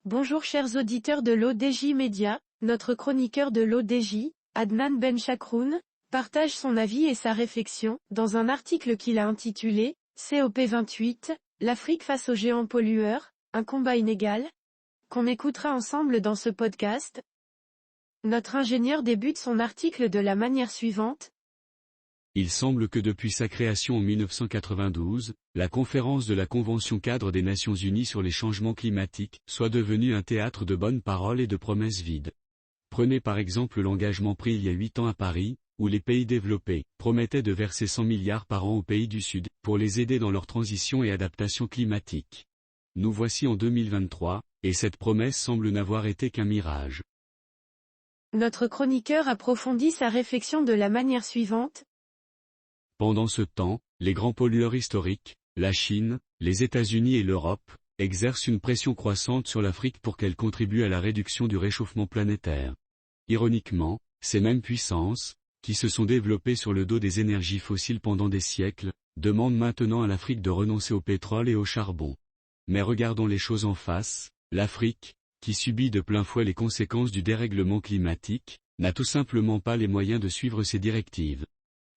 Bonjour chers auditeurs de l'ODJ Média, notre chroniqueur de l'ODJ, Adnan Benchakroun, partage son avis et sa réflexion, dans un article qu'il a intitulé « COP28, l'Afrique face aux géants pollueurs, un combat inégal ?» qu'on écoutera ensemble dans ce podcast. Notre ingénieur débute son article de la manière suivante. Il semble que depuis sa création en 1992, la conférence de la Convention-cadre des Nations Unies sur les changements climatiques soit devenue un théâtre de bonnes paroles et de promesses vides. Prenez par exemple l'engagement pris il y a 8 ans à Paris, où les pays développés promettaient de verser 100 milliards par an aux pays du Sud, pour les aider dans leur transition et adaptation climatique. Nous voici en 2023, et cette promesse semble n'avoir été qu'un mirage. Notre chroniqueur approfondit sa réflexion de la manière suivante. Pendant ce temps, les grands pollueurs historiques, la Chine, les États-Unis et l'Europe, exercent une pression croissante sur l'Afrique pour qu'elle contribue à la réduction du réchauffement planétaire. Ironiquement, ces mêmes puissances, qui se sont développées sur le dos des énergies fossiles pendant des siècles, demandent maintenant à l'Afrique de renoncer au pétrole et au charbon. Mais regardons les choses en face, l'Afrique, qui subit de plein fouet les conséquences du dérèglement climatique, n'a tout simplement pas les moyens de suivre ces directives.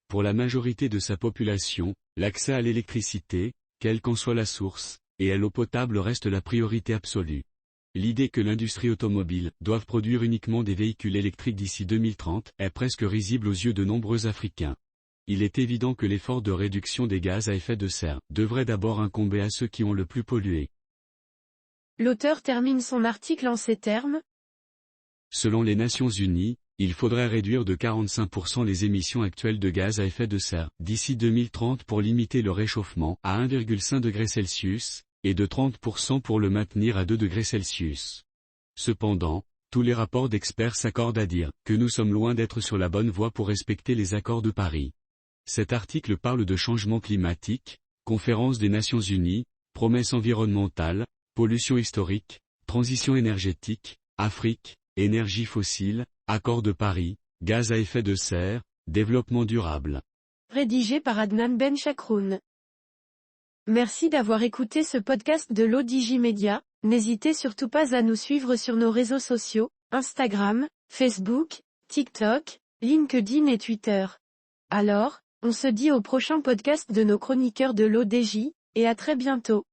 Pour la majorité de sa population, l'accès à l'électricité, quelle qu'en soit la source, et à l'eau potable reste la priorité absolue. L'idée que l'industrie automobile doive produire uniquement des véhicules électriques d'ici 2030 est presque risible aux yeux de nombreux Africains. Il est évident que l'effort de réduction des gaz à effet de serre devrait d'abord incomber à ceux qui ont le plus pollué. L'auteur termine son article en ces termes. Selon les Nations Unies, il faudrait réduire de 45% les émissions actuelles de gaz à effet de serre d'ici 2030 pour limiter le réchauffement à 1,5 degré Celsius, et de 30% pour le maintenir à 2 degrés Celsius. Cependant, tous les rapports d'experts s'accordent à dire que nous sommes loin d'être sur la bonne voie pour respecter les accords de Paris. Cet article parle de changement climatique, conférence des Nations Unies, promesses environnementales, pollution historique, transition énergétique, Afrique, énergie fossile, accord de Paris, gaz à effet de serre, développement durable. Rédigé par Adnan Benchakroun. Merci d'avoir écouté ce podcast de l'ODJ Média. N'hésitez surtout pas à nous suivre sur nos réseaux sociaux, Instagram, Facebook, TikTok, LinkedIn et Twitter. Alors, on se dit au prochain podcast de nos chroniqueurs de l'ODJ, et à très bientôt.